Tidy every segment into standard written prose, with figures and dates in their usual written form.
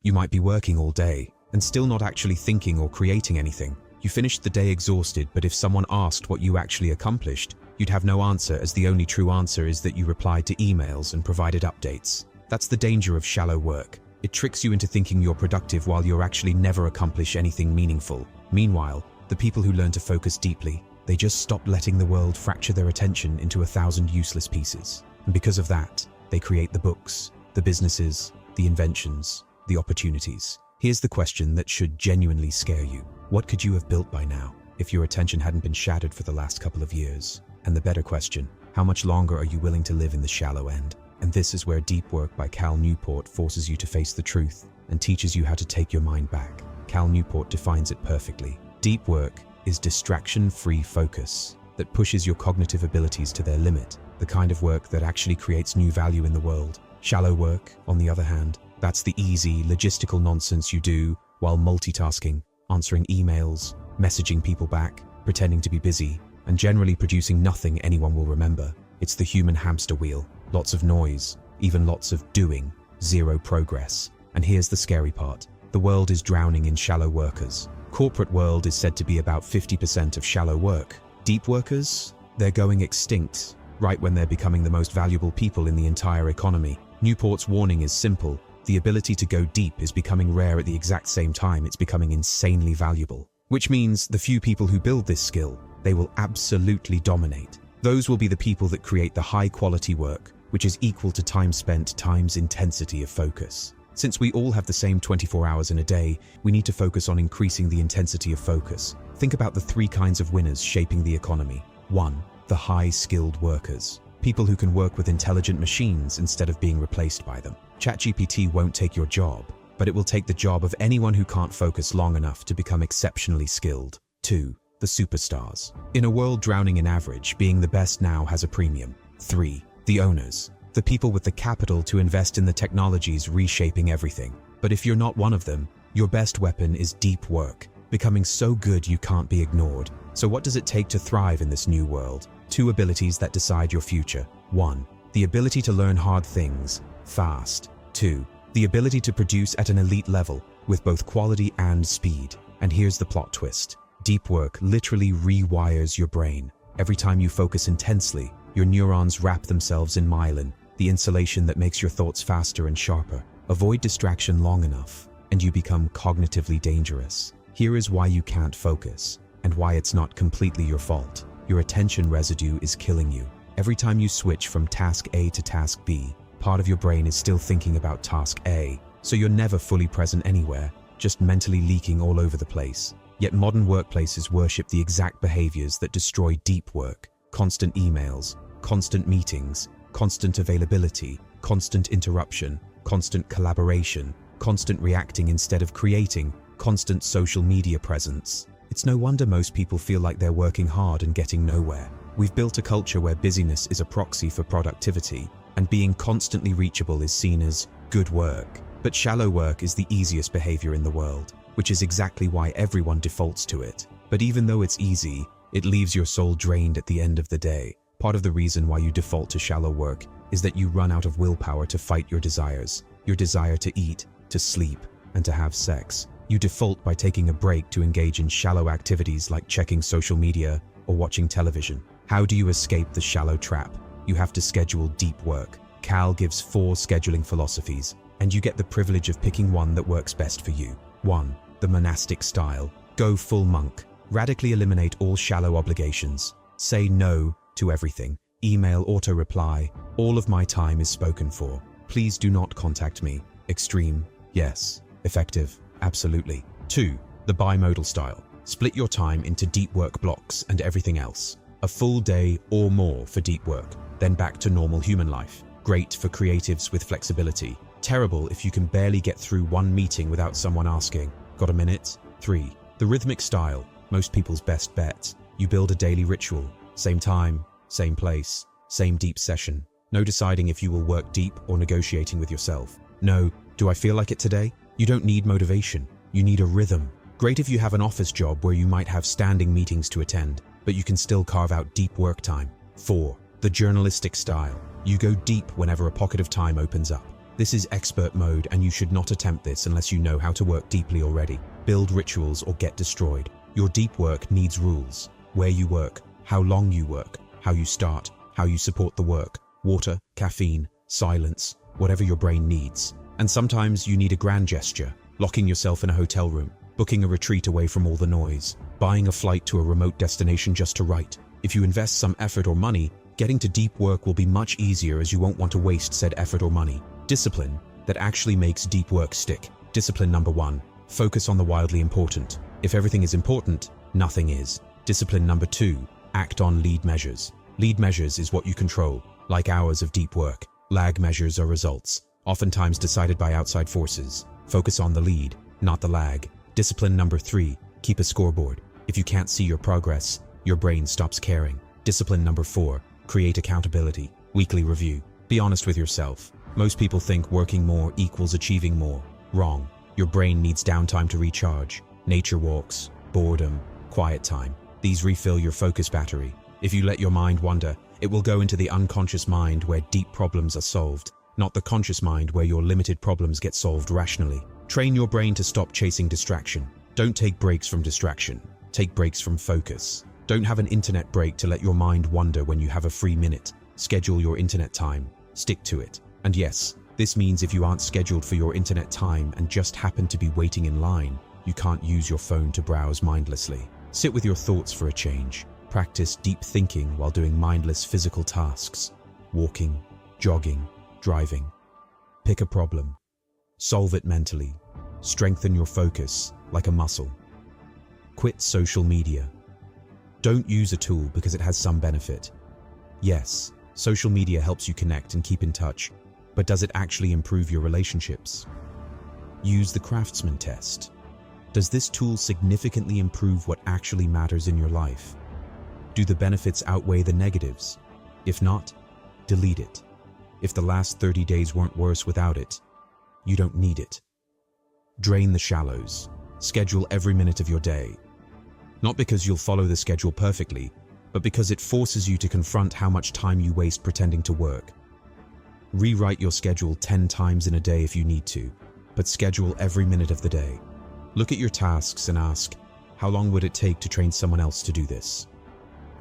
You might be working all day and still not actually thinking or creating anything. You finished the day exhausted, but if someone asked what you actually accomplished, you'd have no answer, as the only true answer is that you replied to emails and provided updates. That's the danger of shallow work. It tricks you into thinking you're productive while you're actually never accomplish anything meaningful. Meanwhile, the people who learn to focus deeply, they just stop letting the world fracture their attention into 1,000 useless pieces. And because of that, they create the books, the businesses, the inventions, the opportunities. Here's the question that should genuinely scare you. What could you have built by now if your attention hadn't been shattered for the last couple of years? And the better question, how much longer are you willing to live in the shallow end? And this is where Deep Work by Cal Newport forces you to face the truth and teaches you how to take your mind back. Cal Newport defines it perfectly. Deep work is distraction-free focus that pushes your cognitive abilities to their limit, the kind of work that actually creates new value in the world. Shallow work, on the other hand, that's the easy, logistical nonsense you do while multitasking, answering emails, messaging people back, pretending to be busy, and generally producing nothing anyone will remember. It's the human hamster wheel. Lots of noise, even lots of doing, zero progress. And here's the scary part. The world is drowning in shallow workers. Corporate world is said to be about 50% of shallow work. Deep workers? They're going extinct, right when they're becoming the most valuable people in the entire economy. Newport's warning is simple. The ability to go deep is becoming rare at the exact same time it's becoming insanely valuable. Which means the few people who build this skill, they will absolutely dominate. Those will be the people that create the high-quality work, which is equal to time spent times intensity of focus. Since we all have the same 24 hours in a day, we need to focus on increasing the intensity of focus. Think about the 3 kinds of winners shaping the economy. 1. The high-skilled workers. People who can work with intelligent machines instead of being replaced by them. ChatGPT won't take your job, but it will take the job of anyone who can't focus long enough to become exceptionally skilled. 2. The superstars. In a world drowning in average, being the best now has a premium. 3. The owners. The people with the capital to invest in the technologies reshaping everything. But if you're not one of them, your best weapon is deep work, becoming so good you can't be ignored. So what does it take to thrive in this new world? 2 abilities that decide your future. 1. The ability to learn hard things, fast. 2. The ability to produce at an elite level, with both quality and speed. And here's the plot twist. Deep work literally rewires your brain. Every time you focus intensely, your neurons wrap themselves in myelin, the insulation that makes your thoughts faster and sharper. Avoid distraction long enough, and you become cognitively dangerous. Here is why you can't focus, and why it's not completely your fault. Your attention residue is killing you. Every time you switch from task A to task B, part of your brain is still thinking about task A, so you're never fully present anywhere, just mentally leaking all over the place. Yet modern workplaces worship the exact behaviors that destroy deep work. Constant emails, constant meetings, constant availability, constant interruption, constant collaboration, constant reacting instead of creating, constant social media presence. It's no wonder most people feel like they're working hard and getting nowhere. We've built a culture where busyness is a proxy for productivity, and being constantly reachable is seen as good work. But shallow work is the easiest behavior in the world, which is exactly why everyone defaults to it. But even though it's easy, it leaves your soul drained at the end of the day. Part of the reason why you default to shallow work is that you run out of willpower to fight your desires. Your desire to eat, to sleep, and to have sex. You default by taking a break to engage in shallow activities like checking social media or watching television. How do you escape the shallow trap? You have to schedule deep work. Cal gives 4 scheduling philosophies, and you get the privilege of picking one that works best for you. 1. The monastic style. Go full monk. Radically eliminate all shallow obligations. Say no to everything. Email auto-reply. All of my time is spoken for. Please do not contact me. Extreme. Yes. Effective. Absolutely. 2. The bimodal style. Split your time into deep work blocks and everything else. A full day or more for deep work, then back to normal human life. Great for creatives with flexibility. Terrible if you can barely get through one meeting without someone asking, "Got a minute?" 3. The rhythmic style. Most people's best bet. You build a daily ritual. Same time, same place, same deep session. No deciding if you will work deep or negotiating with yourself. No, do I feel like it today? You don't need motivation. You need a rhythm. Great if you have an office job where you might have standing meetings to attend, but you can still carve out deep work time. 4. The journalistic style. You go deep whenever a pocket of time opens up. This is expert mode, and you should not attempt this unless you know how to work deeply already. Build rituals or get destroyed. Your deep work needs rules. Where you work, how long you work, how you start, how you support the work, water, caffeine, silence, whatever your brain needs. And sometimes you need a grand gesture, locking yourself in a hotel room, booking a retreat away from all the noise, buying a flight to a remote destination just to write. If you invest some effort or money, getting to deep work will be much easier, as you won't want to waste said effort or money. Discipline that actually makes deep work stick. Discipline number 1. Focus on the wildly important. If everything is important, nothing is. Discipline number 2. Act on lead measures. Lead measures is what you control, like hours of deep work. Lag measures are results, oftentimes decided by outside forces. Focus on the lead, not the lag. Discipline number 3. Keep a scoreboard. If you can't see your progress, your brain stops caring. Discipline number 4. Create accountability. Weekly review. Be honest with yourself. Most people think working more equals achieving more. Wrong. Your brain needs downtime to recharge. Nature walks, boredom, quiet time. These refill your focus battery. If you let your mind wander, it will go into the unconscious mind where deep problems are solved, not the conscious mind where your limited problems get solved rationally. Train your brain to stop chasing distraction. Don't take breaks from distraction. Take breaks from focus. Don't have an internet break to let your mind wander when you have a free minute. Schedule your internet time. Stick to it. And yes, this means if you aren't scheduled for your internet time and just happen to be waiting in line, you can't use your phone to browse mindlessly. Sit with your thoughts for a change. Practice deep thinking while doing mindless physical tasks. Walking, jogging, driving. Pick a problem. Solve it mentally. Strengthen your focus like a muscle. Quit social media. Don't use a tool because it has some benefit. Yes, social media helps you connect and keep in touch, but does it actually improve your relationships? Use the Craftsman test. Does this tool significantly improve what actually matters in your life? Do the benefits outweigh the negatives? If not, delete it. If the last 30 days weren't worse without it, you don't need it. Drain the shallows. Schedule every minute of your day. Not because you'll follow the schedule perfectly, but because it forces you to confront how much time you waste pretending to work. Rewrite your schedule 10 times in a day if you need to, but schedule every minute of the day. Look at your tasks and ask, how long would it take to train someone else to do this?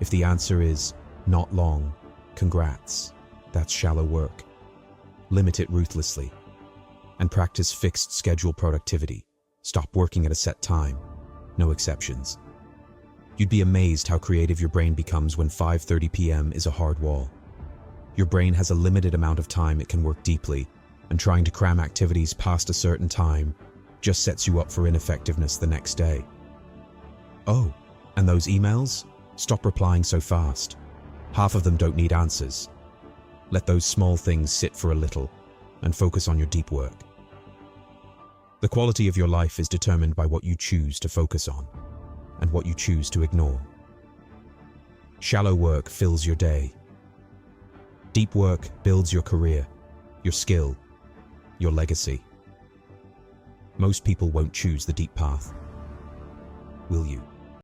If the answer is not long, congrats, that's shallow work. Limit it ruthlessly. And practice fixed schedule productivity. Stop working at a set time. No exceptions. You'd be amazed how creative your brain becomes when 5:30 p.m. is a hard wall. Your brain has a limited amount of time it can work deeply, and trying to cram activities past a certain time just sets you up for ineffectiveness the next day. Oh, and those emails? Stop replying so fast. Half of them don't need answers. Let those small things sit for a little and focus on your deep work. The quality of your life is determined by what you choose to focus on and what you choose to ignore. Shallow work fills your day. Deep work builds your career, your skill, your legacy. Most people won't choose the deep path. Will you?